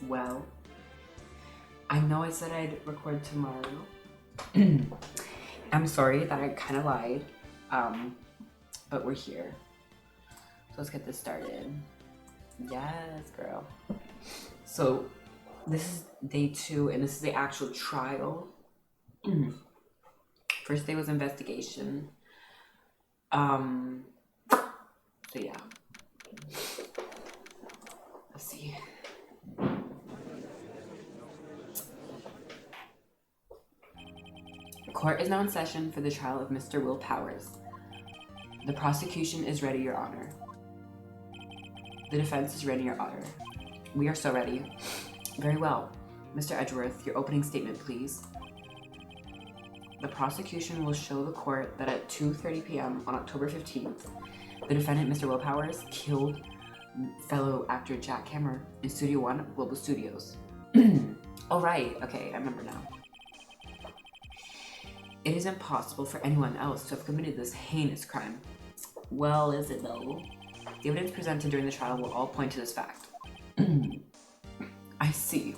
Well, I know I said I'd record tomorrow. I'm sorry that I kind of lied, but we're here. So let's get this started. Yes, girl. So this is day 2, and this is the actual trial. First day was investigation. So yeah. Let's see. Court is now in session for the trial of Mr. Will Powers. The prosecution is ready, Your Honor. The defense is ready, Your Honor. We are so ready. Very well. Mr. Edgeworth, your opening statement, please. The prosecution will show the court that at 2:30 p.m. on October 15th, the defendant, Mr. Will Powers, killed fellow actor Jack Hammer in Studio One, Global Studios. Oh, right. Okay, I remember now. It is impossible for anyone else to have committed this heinous crime. Well, is it though? The evidence presented during the trial will all point to this fact. I see.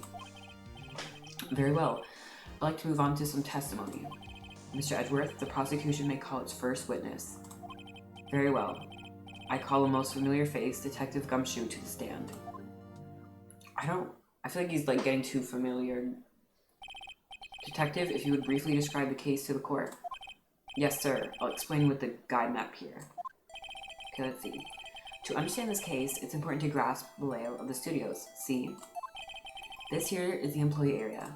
Very well. I'd like to move on to some testimony. Mr. Edgeworth, the prosecution may call its first witness. Very well. I call a most familiar face, Detective Gumshoe, to the stand. I feel like he's like getting too familiar. Detective, if you would briefly describe the case to the court. Yes, sir. I'll explain with the guide map here. Okay, let's see. To understand this case, it's important to grasp the layout of the studios. See? This here is the employee area.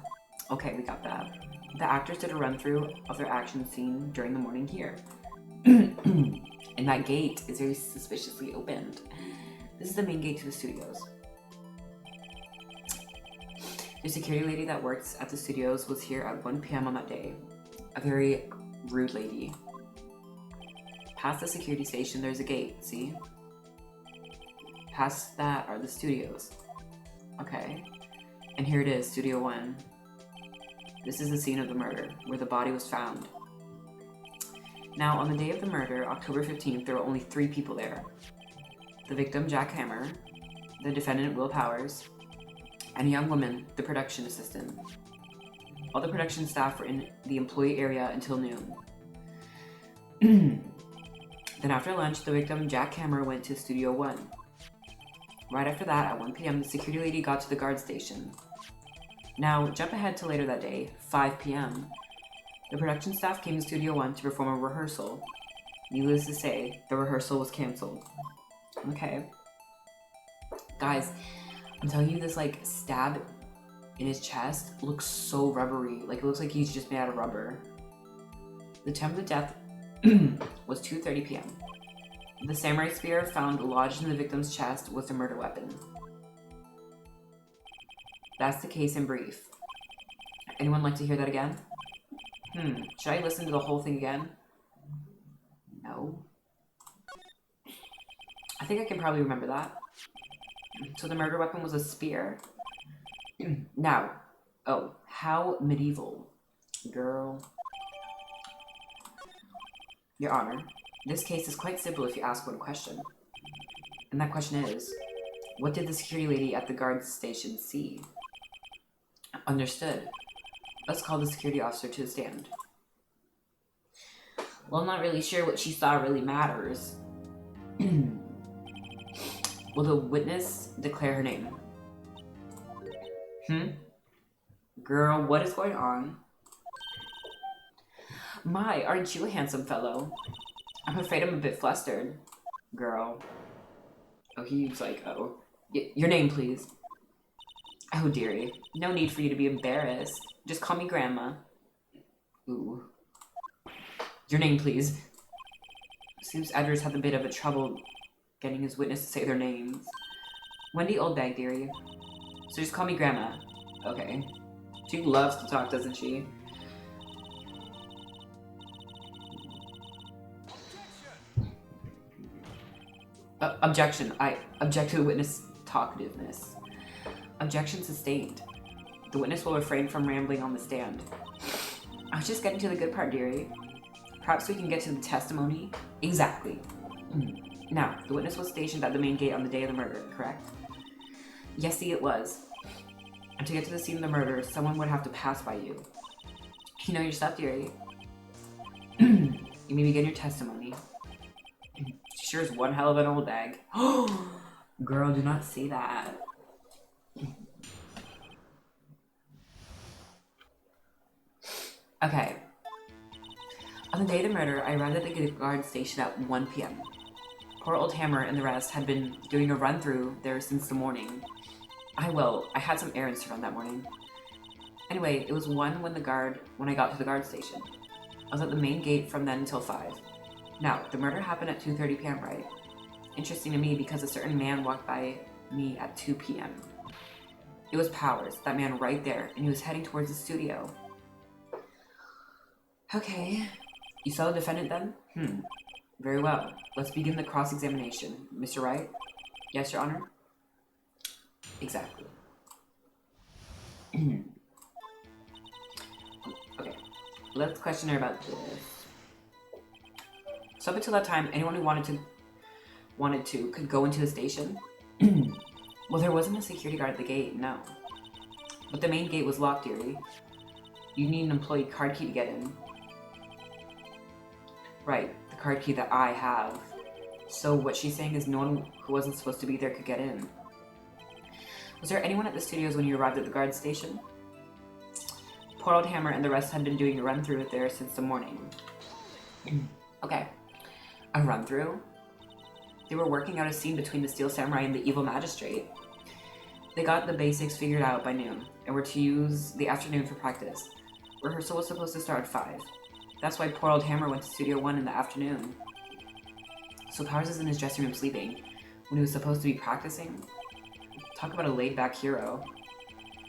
Okay, we got that. The actors did a run-through of their action scene during the morning here. And that gate is very suspiciously opened. This is the main gate to the studios. The security lady that works at the studios was here at 1 p.m. on that day. A very rude lady. Past the security station, there's a gate, see? Past that are the studios. Okay. And here it is, Studio 1. This is the scene of the murder, where the body was found. Now, on the day of the murder, October 15th, there were only 3 people there. The victim, Jack Hammer, the defendant, Will Powers, and a young woman, the production assistant. All the production staff were in the employee area until noon. Then after lunch, the victim, Jack Hammer, went to Studio 1. Right after that, at 1 p.m., the security lady got to the guard station. Now, jump ahead to later that day, 5 p.m. The production staff came to Studio 1 to perform a rehearsal. Needless to say, the rehearsal was canceled. Okay. Guys, I'm telling you, this like stab in his chest looks so rubbery. Like it looks like he's just made out of rubber. The time of the death was 2:30 p.m. The samurai spear found lodged in the victim's chest was the murder weapon. That's the case in brief. Anyone like to hear that again? Should I listen to the whole thing again? No. I think I can probably remember that. So the murder weapon was a spear? Now, oh, how medieval. Girl. Your Honor, this case is quite simple if you ask one question. And that question is, what did the security lady at the guard station see? Understood. Let's call the security officer to the stand. Well, I'm not really sure what she saw really matters. Will the witness declare her name? Girl, what is going on? My, aren't you a handsome fellow? I'm afraid I'm a bit flustered. Girl. Oh, he's like, oh. Your name, please. Oh, dearie. No need for you to be embarrassed. Just call me Grandma. Ooh. Your name, please. Seems Edwards had a bit of a trouble getting his witness to say their names. Wendy Oldbag, dearie. So just call me Grandma. Okay. She loves to talk, doesn't she? Objection. I object to the witness' talkativeness. Objection sustained. The witness will refrain from rambling on the stand. I was just getting to the good part, dearie. Perhaps we can get to the testimony? Exactly. Now, the witness was stationed at the main gate on the day of the murder, correct? Yes, see, it was. And to get to the scene of the murder, someone would have to pass by you. You know your stuff, dearie. You may begin your testimony. She sure is one hell of an old bag. Girl, do not say that. Okay. On the day of the murder, I arrived at the guard station at 1 p.m. Poor old Hammer and the rest had been doing a run-through there since the morning. I had some errands to run that morning. Anyway, it was 1 when I got to the guard station. I was at the main gate from then until 5. Now, the murder happened at 2:30 p.m., right? Interesting to me because a certain man walked by me at 2 p.m. It was Powers, that man right there, and he was heading towards the studio. Okay. You saw the defendant then? Very well. Let's begin the cross-examination. Mr. Wright? Yes, Your Honor? Exactly. Okay. Let's question her about this. So up until that time, anyone who wanted to could go into the station? Well, there wasn't a security guard at the gate, no. But the main gate was locked, dearie. You need an employee card key to get in. Right, the card key that I have. So what she's saying is no one who wasn't supposed to be there could get in. Was there anyone at the studios when you arrived at the guard station? Poor old Hammer and the rest had been doing a run-through there since the morning. Okay. A run-through? They were working out a scene between the Steel Samurai and the evil magistrate. They got the basics figured out by noon, and were to use the afternoon for practice. Rehearsal was supposed to start at 5. That's why poor old Hammer went to Studio 1 in the afternoon. So Powers is in his dressing room sleeping, when he was supposed to be practicing? Talk about a laid-back hero.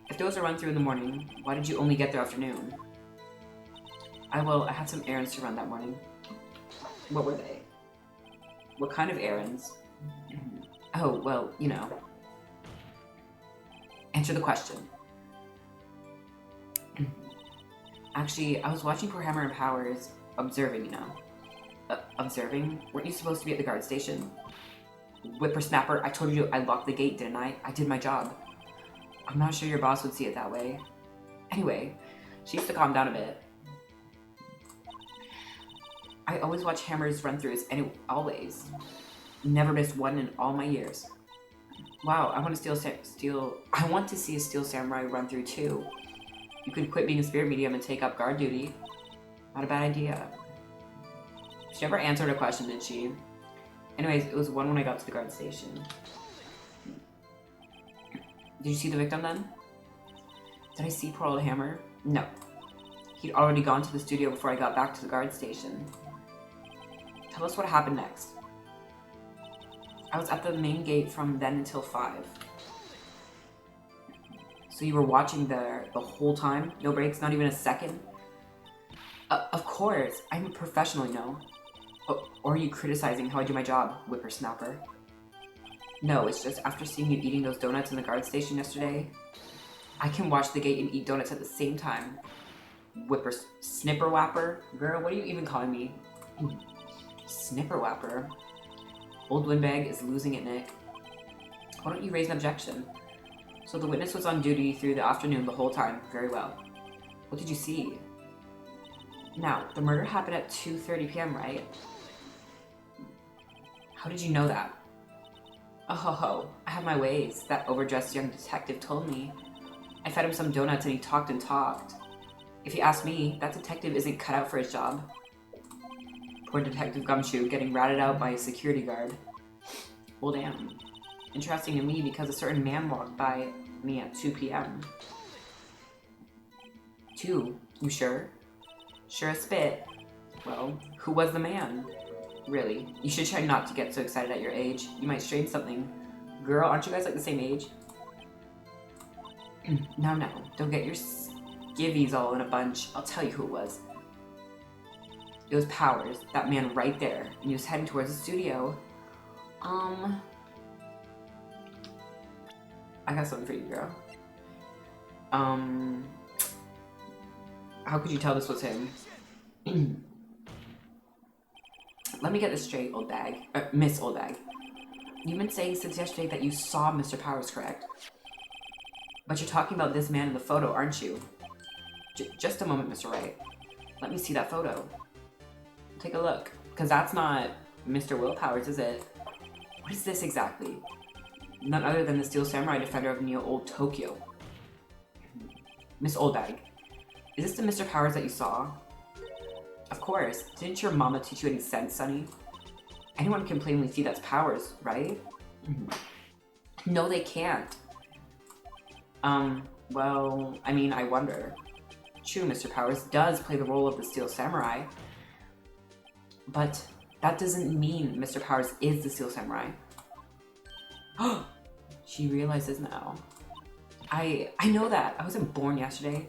If there was a run-through in the morning, why did you only get there afternoon? I had some errands to run that morning. What were they? What kind of errands? Oh, well, you know. Answer the question. Actually, I was watching poor Hammer and Powers, observing, you know. Observing? Weren't you supposed to be at the guard station? Whippersnapper, I told you I locked the gate, didn't I? I did my job. I'm not sure your boss would see it that way. Anyway, she used to calm down a bit. I always watch Hammer's run-throughs, and always. Never missed one in all my years. Wow, I want to see a Steel Samurai run-through too. You could quit being a spirit medium and take up guard duty. Not a bad idea. She never answered a question, did she? Anyways, it was 1 when I got to the guard station. Did you see the victim then? Did I see poor old Hammer? No. He'd already gone to the studio before I got back to the guard station. Tell us what happened next. I was at the main gate from then until 5. So you were watching there the whole time? No breaks, not even a second? Of course. I'm a professional, you know. Or are you criticizing how I do my job, whippersnapper? No, it's just after seeing you eating those donuts in the guard station yesterday, I can watch the gate and eat donuts at the same time. Snipperwapper? Girl, what are you even calling me? Snipperwapper? Old Windbag is losing it, Nick. Why don't you raise an objection? So the witness was on duty through the afternoon the whole time. Very well. What did you see? Now, the murder happened at 2:30 p.m., right? How did you know that? Oh ho ho, I have my ways. That overdressed young detective told me. I fed him some donuts and he talked and talked. If you ask me, that detective isn't cut out for his job. Poor Detective Gumshoe getting ratted out by a security guard. Well, damn. Interesting to me because a certain man walked by me at 2 p.m. 2? You sure? Sure as spit. Well, who was the man? Really, you should try not to get so excited at your age. You might strain something. Girl, aren't you guys like the same age? No, don't get your skivvies all in a bunch. I'll tell you who it was. It was Powers, that man right there, and he was heading towards the studio. I got something for you, girl. How could you tell this was him? Let me get this straight, old bag. Miss Old Bag. You've been saying since yesterday that you saw Mr. Powers, correct? But you're talking about this man in the photo, aren't you? Just a moment, Mr. Wright. Let me see that photo. Take a look. Because that's not Mr. Willpowers, is it? What is this exactly? None other than the Steel Samurai defender of Neo Old Tokyo. Miss Oldbag, is this the Mr. Powers that you saw? Of course. Didn't your mama teach you any sense, Sonny? Anyone can plainly see that's Powers, right? No, they can't. Well, I mean, I wonder. True, Mr. Powers does play the role of the Steel Samurai. But that doesn't mean Mr. Powers is the Steel Samurai. She realizes now. I know that. I wasn't born yesterday.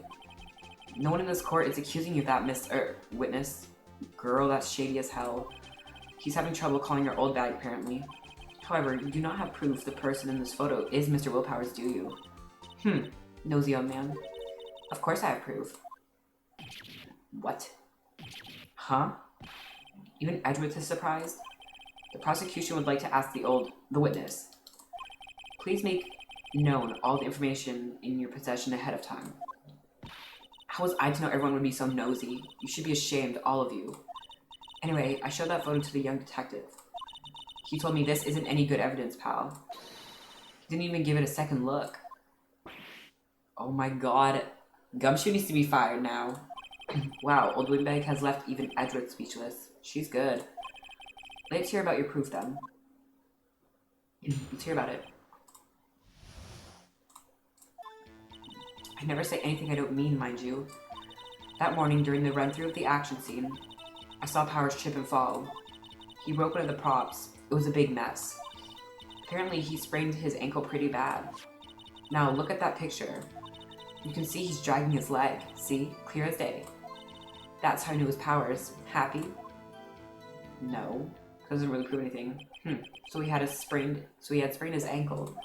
No one in this court is accusing you of that, witness. Girl, that's shady as hell. He's having trouble calling your old bag, apparently. However, you do not have proof the person in this photo is Mr. Willpowers, do you? Nosy young man. Of course I have proof. What? Huh? Even Edgeworth is surprised? The prosecution would like to ask the witness. Please make known all the information in your possession ahead of time. How was I to know everyone would be so nosy? You should be ashamed, all of you. Anyway, I showed that photo to the young detective. He told me this isn't any good evidence, pal. He didn't even give it a second look. Oh my god. Gumshoe needs to be fired now. Wow, Old Windbag has left even Edgeworth speechless. She's good. Let's hear about your proof then. Let's hear about it. I never say anything I don't mean, mind you. That morning, during the run-through of the action scene, I saw Powers trip and fall. He broke one of the props. It was a big mess. Apparently, he sprained his ankle pretty bad. Now, look at that picture. You can see he's dragging his leg. See? Clear as day. That's how I knew it was Powers. Happy? No. Doesn't really prove anything. So he had sprained his ankle.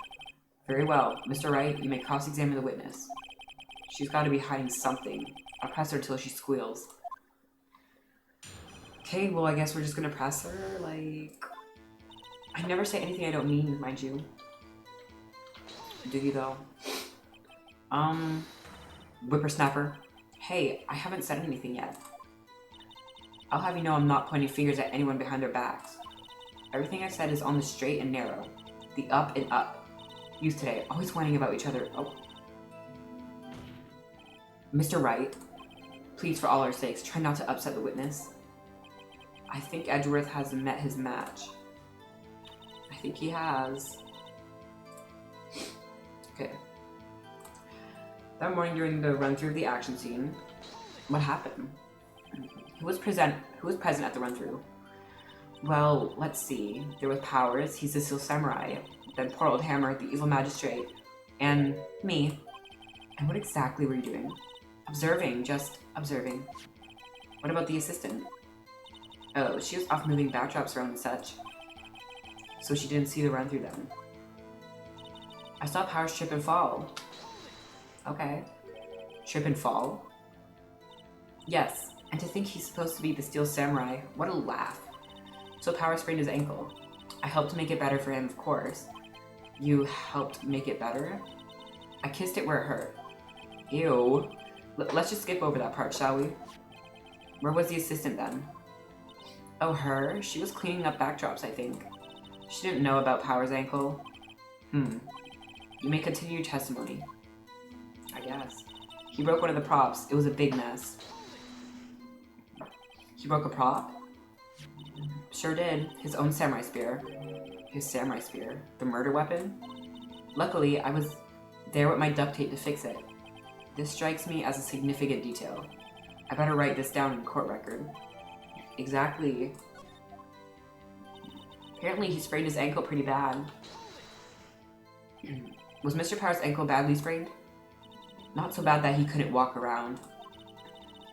Very well. Mr. Wright, you may cross-examine the witness. She's got to be hiding something. I'll press her till she squeals. Okay, well, I guess we're just gonna press her, like... I never say anything I don't mean, mind you. Do you, though? Whippersnapper. Hey, I haven't said anything yet. I'll have you know I'm not pointing fingers at anyone behind their backs. Everything I've said is on the straight and narrow. The up and up. Youth today, always whining about each other. Oh. Mr. Wright, please, for all our sakes, try not to upset the witness. I think Edgeworth has met his match. I think he has. Okay. That morning during the run-through of the action scene, what happened? Who was present at the run-through? Well, let's see. There was Powers, he's the Steel Samurai, then poor old Hammer, the evil magistrate, and me. And what exactly were you doing? Observing, just observing. What about the assistant? Oh, she was off moving backdrops around and such. So she didn't see the run-through then. I saw Powers trip and fall. Okay. Trip and fall? Yes, and to think he's supposed to be the Steel Samurai, what a laugh. So Powers sprained his ankle. I helped make it better for him, of course. You helped make it better? I kissed it where it hurt. Ew. Let's just skip over that part, shall we? Where was the assistant then? Oh, her? She was cleaning up backdrops, I think. She didn't know about Powers' ankle. You may continue your testimony. I guess. He broke one of the props. It was a big mess. He broke a prop? Sure did. His own samurai spear. His samurai spear? The murder weapon? Luckily, I was there with my duct tape to fix it. This strikes me as a significant detail. I better write this down in court record. Exactly. Apparently he sprained his ankle pretty bad. Was Mr. Powers' ankle badly sprained? Not so bad that he couldn't walk around.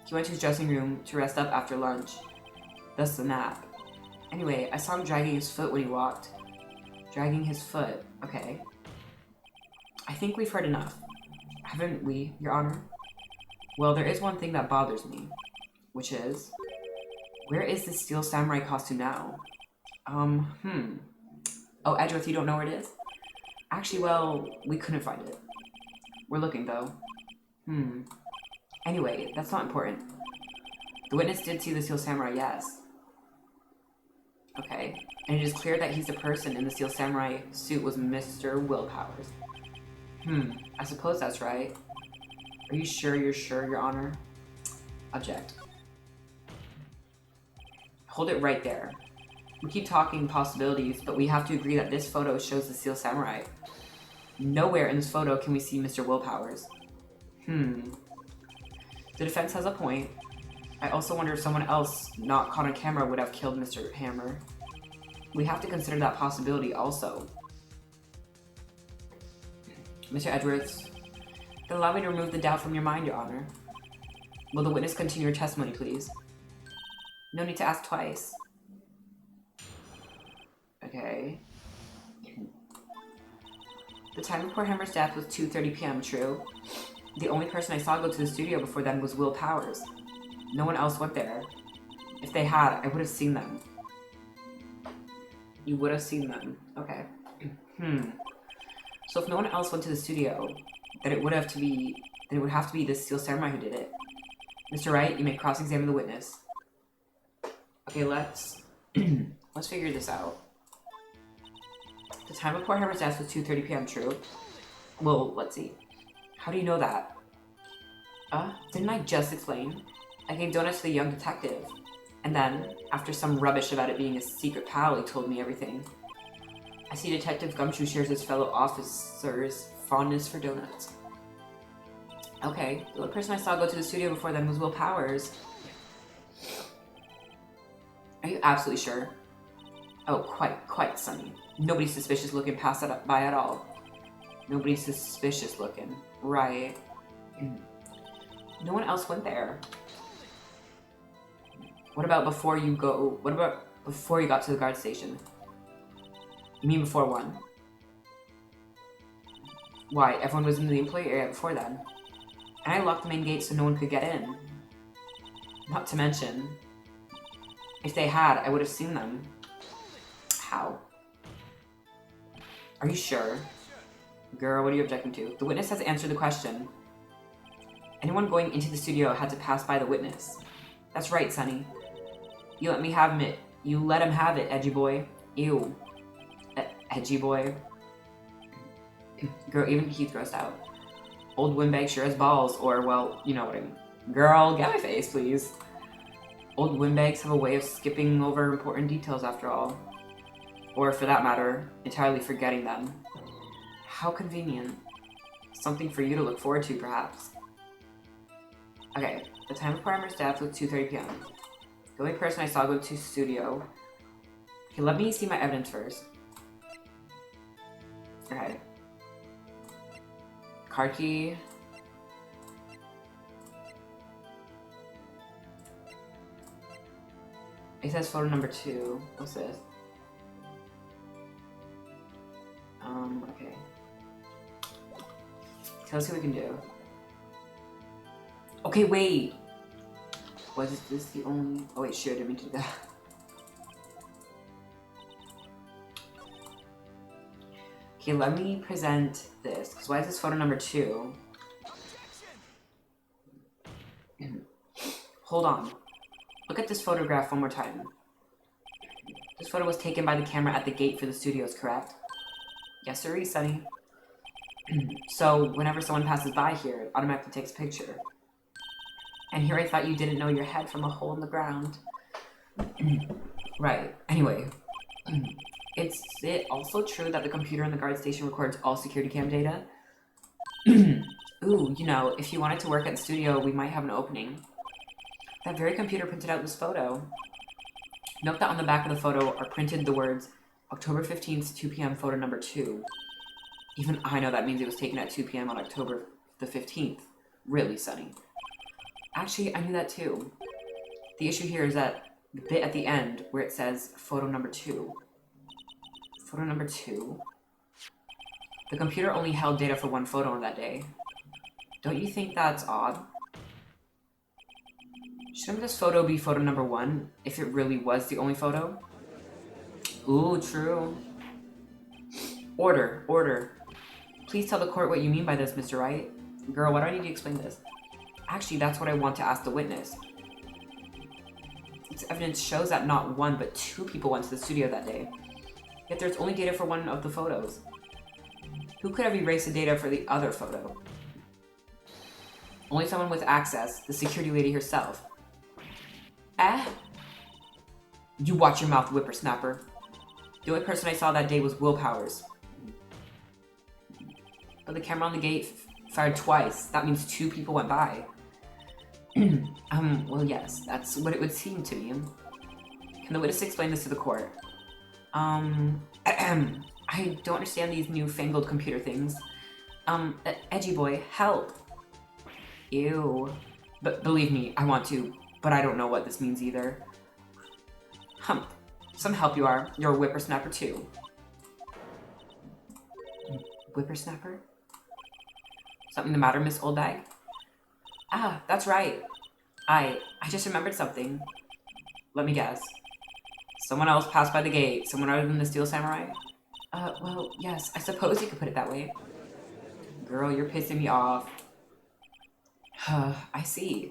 He went to his dressing room to rest up after lunch. Thus the nap. Anyway, I saw him dragging his foot when he walked. Dragging his foot. Okay. I think we've heard enough. Haven't we, Your Honor? Well, there is one thing that bothers me. Which is... Where is this Steel Samurai costume now? Oh, Edgeworth, you don't know where it is? Actually, well, we couldn't find it. We're looking, though. Anyway, that's not important. The witness did see the Steel Samurai, yes. Okay. And it is clear that he's the person in the Steel Samurai suit was Mr. Willpowers. I suppose that's right. Are you sure you're sure, Your Honor? Object. Hold it right there. We keep talking possibilities, but we have to agree that this photo shows the Steel Samurai. Nowhere in this photo can we see Mr. Willpowers. The defense has a point. I also wonder if someone else not caught on camera would have killed Mr. Hammer. We have to consider that possibility also. Mr. Edwards, then allow me to remove the doubt from your mind, Your Honor. Will the witness continue her testimony, please? No need to ask twice. Okay. The time of poor Hammer's death was 2:30 p.m., true? The only person I saw go to the studio before then was Will Powers. No one else went there. If they had, I would have seen them. You would have seen them. Okay. So if no one else went to the studio, then it would have to be the Steel Samurai who did it. Mr. Wright, you may cross-examine the witness. Okay, let's figure this out. The time of poor Hammer's death was 2:30 p.m., true? Well, let's see. How do you know that? Didn't I just explain? I gave donuts to the young detective. And then, after some rubbish about it being a secret pal, he told me everything. I see Detective Gumshoe shares his fellow officers' fondness for donuts. Okay, the only person I saw go to the studio before then was Will Powers. Are you absolutely sure? Oh, quite, Sonny. Nobody's suspicious looking passed that by at all. Nobody's suspicious looking. Right. No one else went there. What about before you got to the guard station? You mean before one? Why, everyone was in the employee area before then. And I locked the main gate so no one could get in. Not to mention, if they had, I would have seen them. How? Are you sure? Girl, what are you objecting to? The witness has answered the question. Anyone going into the studio had to pass by the witness. That's right, Sonny. You let me have it. You let him have it, edgy boy. Ew. Edgy boy. Girl, even Keith grossed out. Old windbag sure has balls, or, well, you know what I mean. Girl, get my face, please. Old windbags have a way of skipping over important details after all. Or, for that matter, entirely forgetting them. How convenient. Something for you to look forward to, perhaps. Okay, the time of Primer's death was 2:30 p.m. The only person I saw go to studio. Okay, let me see my evidence first. Okay. Card key. It says photo number 2. What's this? Okay. So let's see what we can do. Okay, wait! Was this the only... Oh wait, sure, I didn't mean to do that. Okay, let me present this. Because why is this photo number 2? Hold on. Look at this photograph one more time. This photo was taken by the camera at the gate for the studios, correct? Yes, sir, Sonny. So, whenever someone passes by here, it automatically takes a picture. And here I thought you didn't know your head from a hole in the ground. Right. Anyway. Is it also true that the computer in the guard station records all security cam data? Ooh, you know, if you wanted to work at the studio, we might have an opening. That very computer printed out this photo. Note that on the back of the photo are printed the words October 15th, 2 p.m. photo number 2. Even I know that means it was taken at 2 p.m. on October the 15th. Really, Sonny. Actually, I knew that too. The issue here is that the bit at the end where it says photo number 2. Photo number 2? The computer only held data for one photo on that day. Don't you think that's odd? Shouldn't this photo be photo number 1 if it really was the only photo? Ooh, true. Order. Please tell the court what you mean by this, Mr. Wright. Girl, why do I need to explain this? Actually, that's what I want to ask the witness. Its evidence shows that not one, but two people went to the studio that day. Yet there's only data for one of the photos. Who could have erased the data for the other photo? Only someone with access, the security lady herself. You watch your mouth, whippersnapper. The only person I saw that day was Will Powers. But the camera on the gate fired twice. That means two people went by. Well, yes, that's what it would seem to me. Can the witness explain this to the court? I don't understand these newfangled computer things. Edgy boy, help. Ew. But believe me, I want to, but I don't know what this means either. Some help you are. You're a whippersnapper too. Whippersnapper? Something the matter, Miss Oldbag? Ah, that's right. I just remembered something. Let me guess. Someone else passed by the gate. Someone other than the Steel Samurai? Well, yes, I suppose you could put it that way. Girl, you're pissing me off. I see.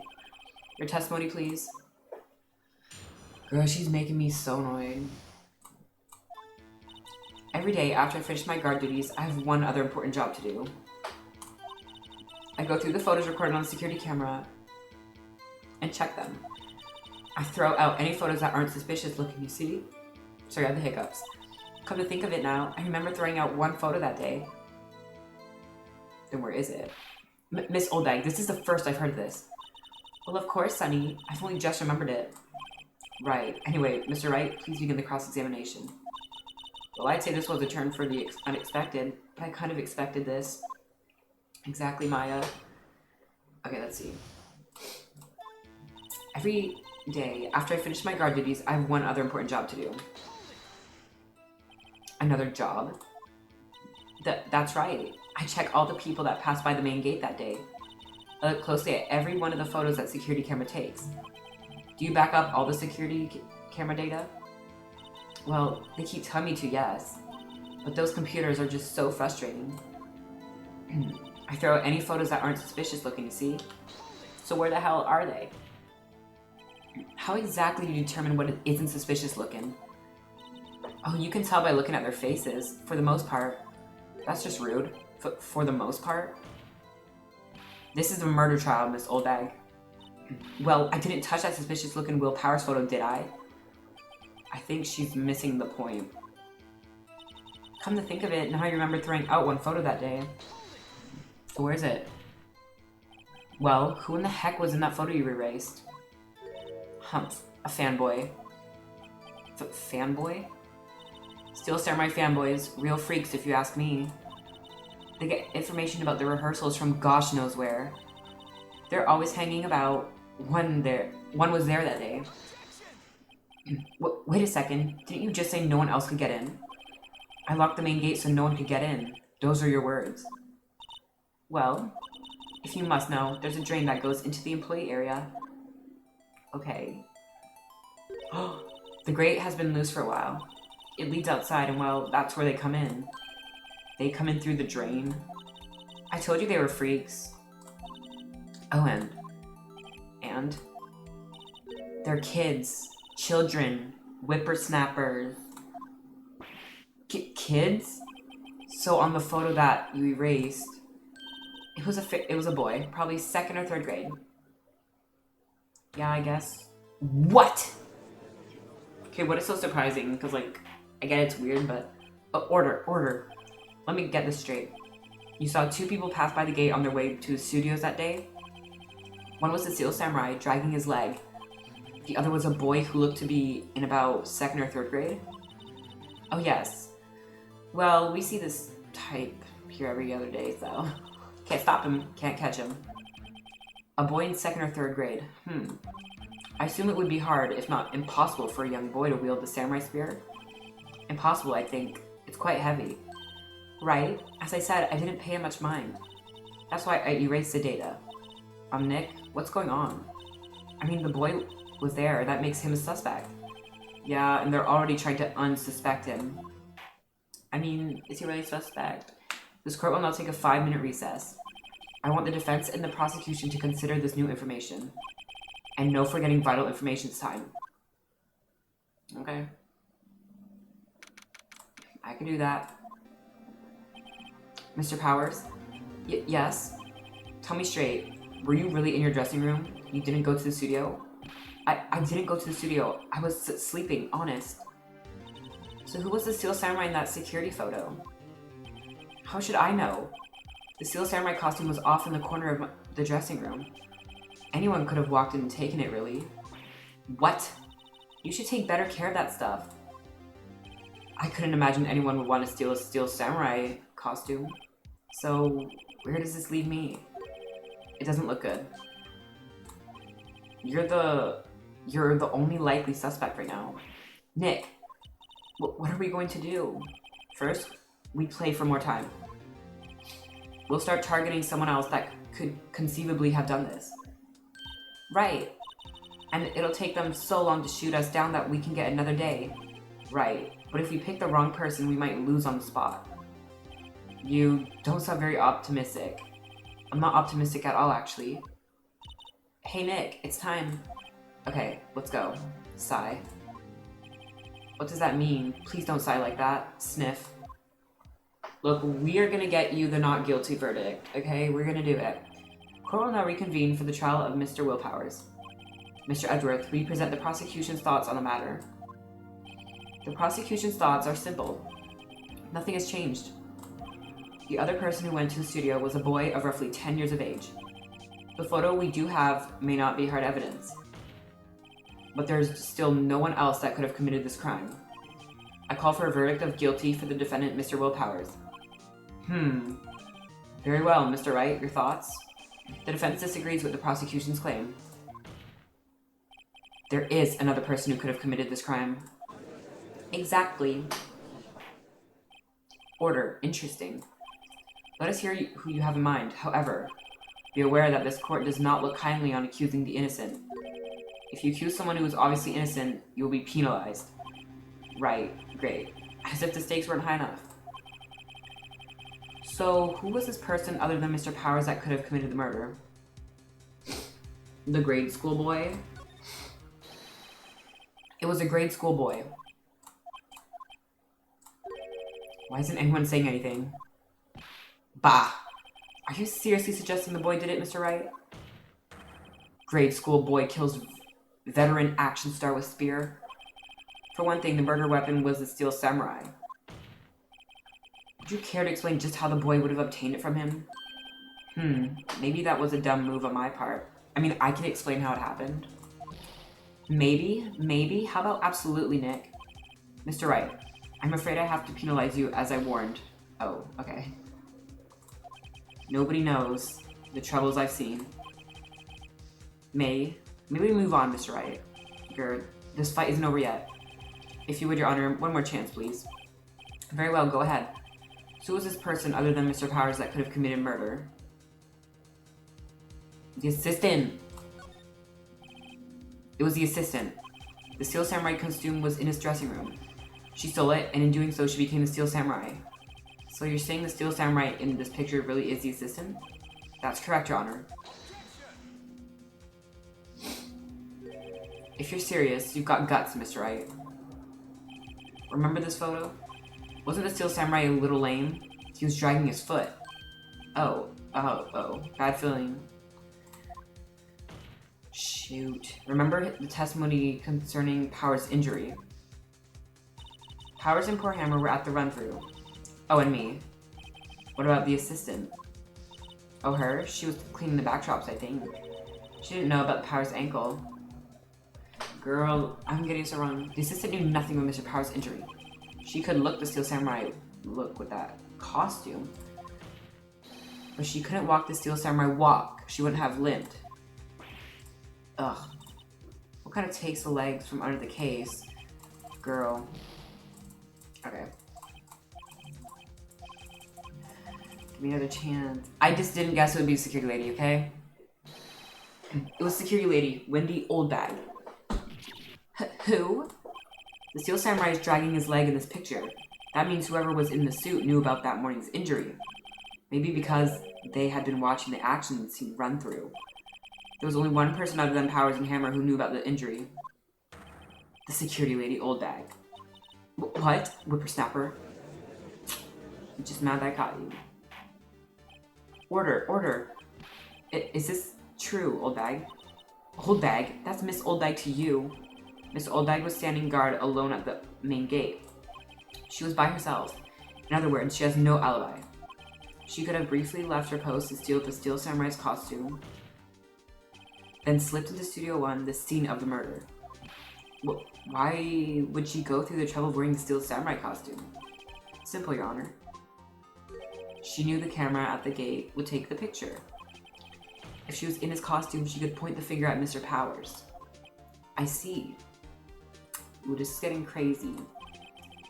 Your testimony, please. Girl, she's making me so annoyed. Every day after I finish my guard duties, I have one other important job to do. I go through the photos recorded on the security camera and check them. I throw out any photos that aren't suspicious looking, you see? Sorry, I have the hiccups. Come to think of it now, I remember throwing out one photo that day. Then where is it? Miss Oldbag, this is the first I've heard of this. Well, of course, Sonny. I've only just remembered it. Right. Anyway, Mr. Wright, please begin the cross-examination. Well, I'd say this was a turn for the unexpected, but I kind of expected this. Exactly, Maya. Okay, let's see. Every day, after I finish my guard duties, I have one other important job to do. Another job? That's right. I check all the people that passed by the main gate that day. I look closely at every one of the photos that security camera takes. Do you back up all the security camera data? Well, they keep telling me to, yes. But those computers are just so frustrating. I throw out any photos that aren't suspicious looking, you see? So where the hell are they? How exactly do you determine what isn't suspicious looking? Oh, you can tell by looking at their faces, for the most part. That's just rude. For the most part? This is a murder trial, Miss Oldbag. Well, I didn't touch that suspicious-looking Will Powers photo, did I? I think she's missing the point. Come to think of it, now I remember throwing out one photo that day. So where is it? Well, who in the heck was in that photo you erased? Humph, a fanboy. Fanboy? Steel Samurai fanboys, real freaks if you ask me. They get information about the rehearsals from gosh knows where. They're always hanging about. One was there that day. Wait a second, didn't you just say no one else could get in? I locked the main gate so no one could get in. Those are your words. Well, if you must know, there's a drain that goes into the employee area. Okay. The grate has been loose for a while. It leads outside and, well, that's where they come in. They come in through the drain. I told you they were freaks. Oh, and? They're kids. Children. Whippersnappers. Kids? So on the photo that you erased, it was a boy, probably 2nd or 3rd grade. Yeah, I guess. What? Okay, what is so surprising? Because, like, I get it's weird, but... Order. Let me get this straight. You saw 2 people pass by the gate on their way to the studios that day? One was the Steel Samurai, dragging his leg. The other was a boy who looked to be in about 2nd or 3rd grade? Oh, yes. Well, we see this type here every other day, so... Can't stop him, can't catch him. A boy in 2nd or 3rd grade. I assume it would be hard, if not impossible, for a young boy to wield the samurai spear. Impossible, I think. It's quite heavy. Right? As I said, I didn't pay him much mind. That's why I erased the data. Nick, what's going on? I mean, the boy was there. That makes him a suspect. Yeah, and they're already trying to unsuspect him. I mean, is he really suspect? This court will now take a 5-minute recess. I want the defense and the prosecution to consider this new information. And no forgetting vital information this time. Okay. I can do that. Mr. Powers? Yes? Tell me straight. Were you really in your dressing room? You didn't go to the studio? I didn't go to the studio. I was sleeping, honest. So who was the Steel Samurai in that security photo? How should I know? The Steel Samurai costume was off in the corner of the dressing room. Anyone could have walked in and taken it, really. What? You should take better care of that stuff. I couldn't imagine anyone would want to steal a Steel Samurai costume. So, where does this leave me? It doesn't look good. You're the only likely suspect right now. Nick, what are we going to do? First, we play for more time. We'll start targeting someone else that could conceivably have done this. Right. And it'll take them so long to shoot us down that we can get another day. Right. But if we pick the wrong person, we might lose on the spot. You don't sound very optimistic. I'm not optimistic at all, actually. Hey, Nick, it's time. Okay, let's go. Sigh. What does that mean? Please don't sigh like that. Sniff. Look, we are gonna get you the not guilty verdict, okay? We're gonna do it. Court will now reconvene for the trial of Mr. Willpowers. Mr. Edgeworth, will you present the prosecution's thoughts on the matter? The prosecution's thoughts are simple. Nothing has changed. The other person who went to the studio was a boy of roughly 10 years of age. The photo we do have may not be hard evidence, but there's still no one else that could have committed this crime. I call for a verdict of guilty for the defendant, Mr. Willpowers. Very well, Mr. Wright, your thoughts? The defense disagrees with the prosecution's claim. There is another person who could have committed this crime. Exactly. Order. Interesting. Let us hear who you have in mind. However, be aware that this court does not look kindly on accusing the innocent. If you accuse someone who is obviously innocent, you will be penalized. Right. Great. As if the stakes weren't high enough. So, who was this person other than Mr. Powers that could have committed the murder? The grade school boy? It was a grade school boy. Why isn't anyone saying anything? Bah! Are you seriously suggesting the boy did it, Mr. Wright? Grade school boy kills veteran action star with spear. For one thing, the murder weapon was the Steel Samurai. Would you care to explain just how the boy would have obtained it from him? Maybe that was a dumb move on my part. I mean, I can explain how it happened. Maybe? How about absolutely, Nick? Mr. Wright, I'm afraid I have to penalize you as I warned. Oh, okay. Nobody knows the troubles I've seen. Maybe we move on, Mr. Wright. This fight isn't over yet. If you would, Your Honor, one more chance, please. Very well, go ahead. So who was this person other than Mr. Powers that could have committed murder? The assistant! It was the assistant. The Steel Samurai costume was in his dressing room. She stole it, and in doing so, she became the Steel Samurai. So you're saying the Steel Samurai in this picture really is the assistant? That's correct, Your Honor. If you're serious, you've got guts, Mr. Wright. Remember this photo? Wasn't the Steel Samurai a little lame? He was dragging his foot. Oh. Bad feeling. Shoot. Remember the testimony concerning Powers' injury? Powers and poor Hammer were at the run-through. Oh, and me. What about the assistant? Oh, her? She was cleaning the backdrops, I think. She didn't know about the Powers' ankle. Girl, I'm getting so wrong. The assistant knew nothing about Mr. Powers' injury. She could look the Steel Samurai look with that costume. But she couldn't walk the Steel Samurai walk. She wouldn't have limped. Ugh. What kind of takes the legs from under the case? Girl. Okay. Give me another chance. I just didn't guess it would be security lady, okay? It was security lady, Wendy Oldbag. Who? The Steel Samurai is dragging his leg in this picture. That means whoever was in the suit knew about that morning's injury. Maybe because they had been watching the action scene run through. There was only one person other than Powers and Hammer who knew about the injury. The security lady, Old Bag. What? Whippersnapper. I'm just mad that I caught you. Order. Is this true, Old Bag? Old Bag? That's Miss Old Bag to you. Miss Old Bag was standing guard alone at the main gate. She was by herself. In other words, she has no alibi. She could have briefly left her post to steal the Steel Samurai's costume, then slipped into Studio 1, the scene of the murder. Why would she go through the trouble of wearing the Steel Samurai costume? Simple, Your Honor. She knew the camera at the gate would take the picture. If she was in his costume, she could point the finger at Mr. Powers. I see. Ooh, this is getting crazy.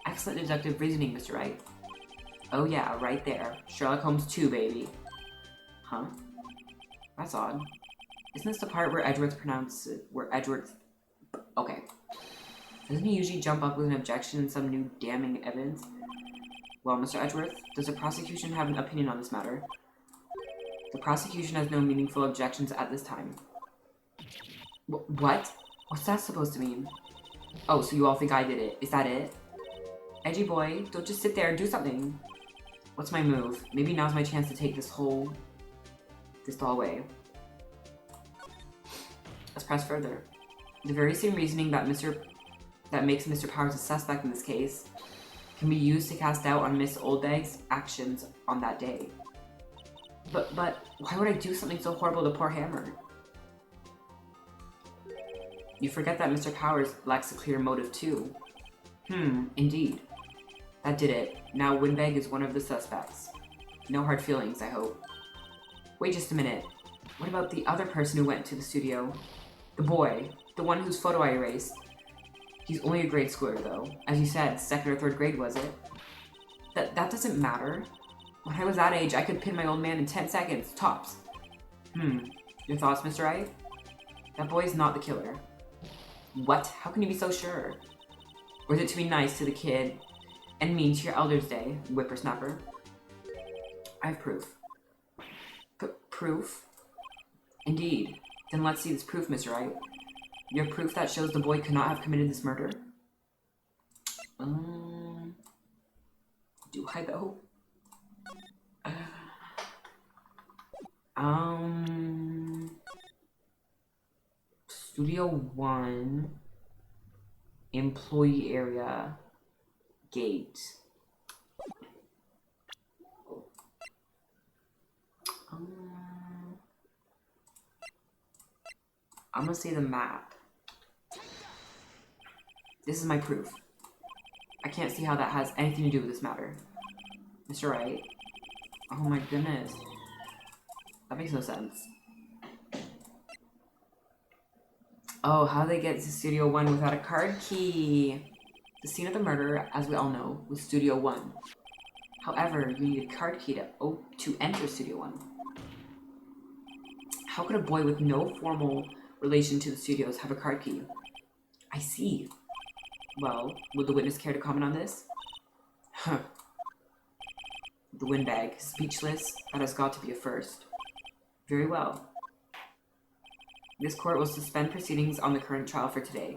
Excellent deductive reasoning, Mr. Wright. Oh yeah, right there. Sherlock Holmes 2, baby. Huh? That's odd. Isn't this the part where Edgeworth Okay. Doesn't he usually jump up with an objection and some new damning evidence? Well, Mr. Edgeworth, does the prosecution have an opinion on this matter? The prosecution has no meaningful objections at this time. What? What's that supposed to mean? Oh, so you all think I did it. Is that it? Edgy boy, don't just sit there, do something. What's my move? Maybe now's my chance to take this all away. Let's press further. The very same reasoning that makes Mr. Powers a suspect in this case can be used to cast doubt on Miss Oldbag's actions on that day. But why would I do something so horrible to poor Hammer? You forget that Mr. Powers lacks a clear motive too. Indeed. That did it. Now Windbag is one of the suspects. No hard feelings, I hope. Wait just a minute. What about the other person who went to the studio? The boy. The one whose photo I erased. He's only a grade schooler though. As you said, 2nd or 3rd grade, was it? That doesn't matter. When I was that age, I could pin my old man in 10 seconds, tops. Your thoughts, Mr. Wright? That boy is not the killer. What? How can you be so sure? Or is it to be nice to the kid and mean to your Elder's Day, whippersnapper? I have proof. Proof? Indeed. Then let's see this proof, Mr. Wright. You have proof that shows the boy could not have committed this murder? Do I though? Studio 1, employee area, gate. I'm gonna say the map. This is my proof. I can't see how that has anything to do with this matter. Mr. Wright? Oh my goodness. That makes no sense. Oh, how do they get to Studio 1 without a card key? The scene of the murder, as we all know, was Studio 1. However, you need a card key to enter Studio 1. How could a boy with no formal relation to the studios have a card key? I see. Well, would the witness care to comment on this? Huh. The windbag, speechless, that has got to be a first. Very well. This court will suspend proceedings on the current trial for today.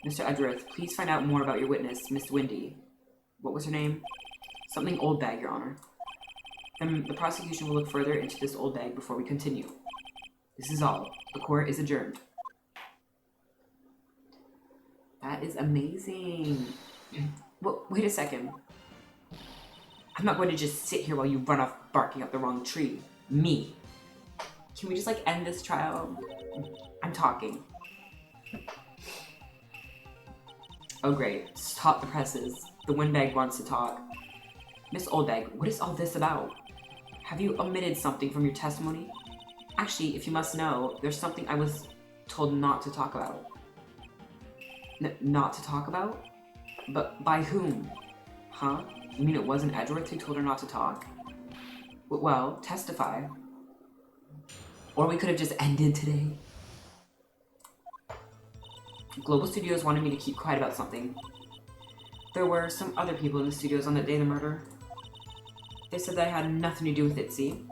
Mr. Edgeworth, please find out more about your witness, Miss Windy. What was her name? Something Old Bag, Your Honor. Then the prosecution will look further into this Old Bag before we continue. This is all. The court is adjourned. That is amazing. Well, wait a second. I'm not going to just sit here while you run off barking up the wrong tree. Me. Can we just, end this trial? I'm talking. Oh, great. Stop the presses. The windbag wants to talk. Miss Oldbag, what is all this about? Have you omitted something from your testimony? Actually, if you must know, there's something I was told not to talk about. Not to talk about? But by whom? Huh? You mean it wasn't Edgeworth who told her not to talk? Well, testify. Or we could have just ended today. Global Studios wanted me to keep quiet about something. There were some other people in the studios on that day of the murder. They said that I had nothing to do with it, see?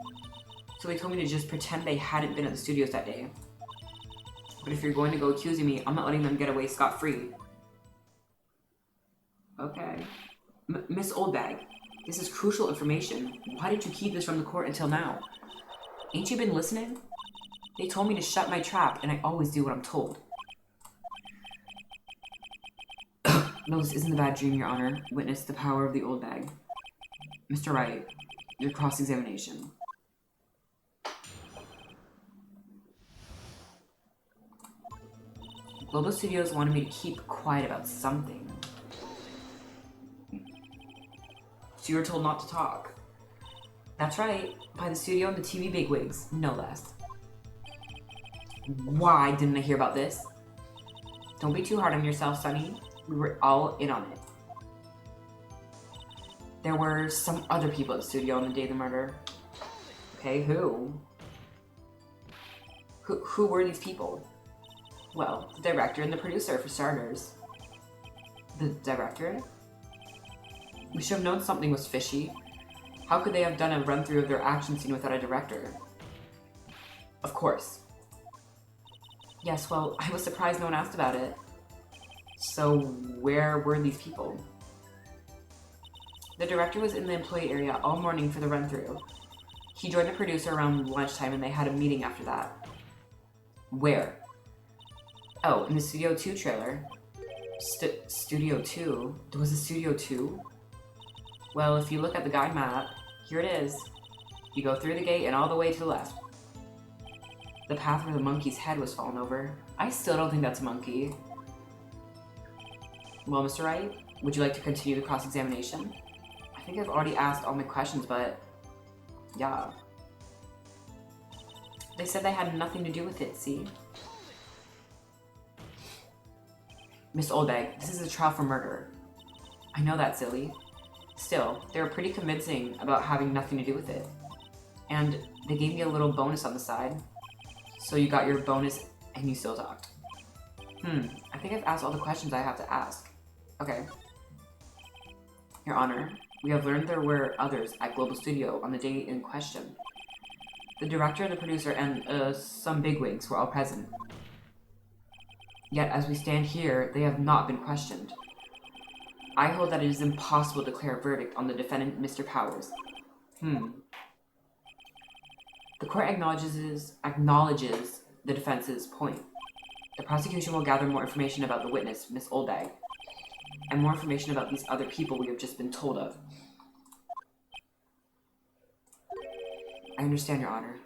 So they told me to just pretend they hadn't been at the studios that day. But if you're going to go accusing me, I'm not letting them get away scot-free. Okay. Miss Oldbag, this is crucial information. Why did you keep this from the court until now? Ain't you been listening? They told me to shut my trap, and I always do what I'm told. No, this isn't a bad dream, Your Honor. Witness the power of the old bag. Mr. Wright, your cross-examination. Global Studios wanted me to keep quiet about something. So you were told not to talk. That's right, by the studio and the TV bigwigs, no less. Why didn't I hear about this? Don't be too hard on yourself, Sonny. We were all in on it. There were some other people at the studio on the day of the murder. Okay, who? Who were these people? Well, the director and the producer, for starters. The director? We should have known something was fishy. How could they have done a run-through of their action scene without a director? Of course. Yes, well, I was surprised no one asked about it. So, where were these people? The director was in the employee area all morning for the run-through. He joined the producer around lunchtime and they had a meeting after that. Where? Oh, in the Studio 2 trailer. Studio 2? There was a Studio 2? Well, if you look at the guide map, here it is. You go through the gate and all the way to the left. The path where the monkey's head was fallen over. I still don't think that's a monkey. Well, Mr. Wright, would you like to continue the cross-examination? I think I've already asked all my questions, but yeah. They said they had nothing to do with it, see? Miss Oldbag, this is a trial for murder. I know that's silly. Still, they were pretty convincing about having nothing to do with it. And they gave me a little bonus on the side. So you got your bonus and you still talked. I think I've asked all the questions I have to ask. Okay. Your Honor, we have learned there were others at Global Studio on the day in question. The director, the producer, and some bigwigs were all present. Yet, as we stand here, they have not been questioned. I hold that it is impossible to declare a verdict on the defendant, Mr. Powers. The court acknowledges the defense's point. The prosecution will gather more information about the witness, Miss Oldbag, and more information about these other people we have just been told of. I understand, Your Honor.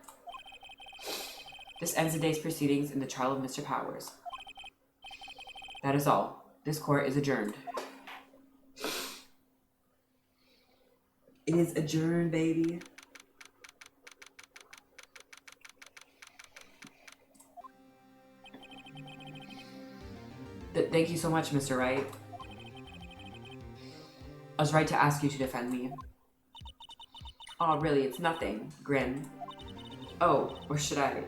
This ends the day's proceedings in the trial of Mr. Powers. That is all. This court is adjourned. It is adjourned, baby. Thank you so much, Mr. Wright. I was right to ask you to defend me. Oh, really, it's nothing. Grin. Oh, or should I?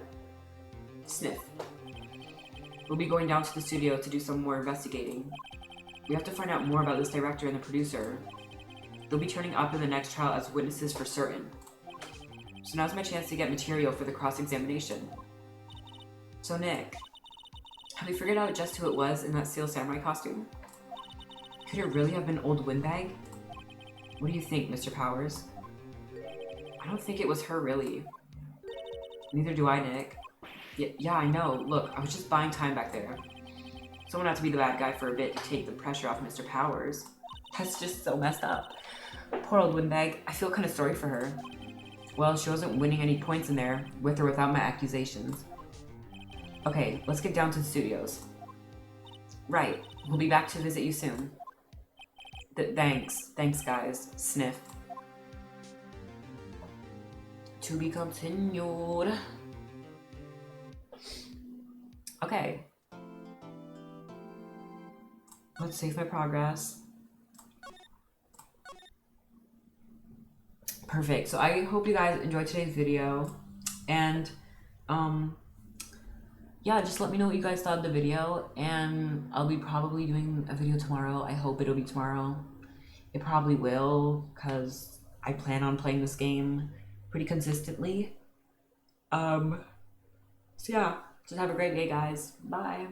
Sniff. We'll be going down to the studio to do some more investigating. We have to find out more about this director and the producer. They'll be turning up in the next trial as witnesses for certain. So now's my chance to get material for the cross-examination. So Nick, have you figured out just who it was in that Steel Samurai costume? Could it really have been Old Windbag? What do you think, Mr. Powers? I don't think it was her, really. Neither do I, Nick. Yeah, I know. Look, I was just buying time back there. Someone had to be the bad guy for a bit to take the pressure off Mr. Powers. That's just so messed up. Poor Old Windbag. I feel kind of sorry for her. Well, she wasn't winning any points in there, with or without my accusations. Okay, let's get down to the studios. Right, we'll be back to visit you soon. Thanks, guys. Sniff. To be continued. Okay. Let's save my progress. Perfect. So I hope you guys enjoyed today's video. And, yeah, just let me know what you guys thought of the video. And I'll be probably doing a video tomorrow. I hope it'll be tomorrow. It probably will, because I plan on playing this game pretty consistently. So yeah, just have a great day, guys. Bye.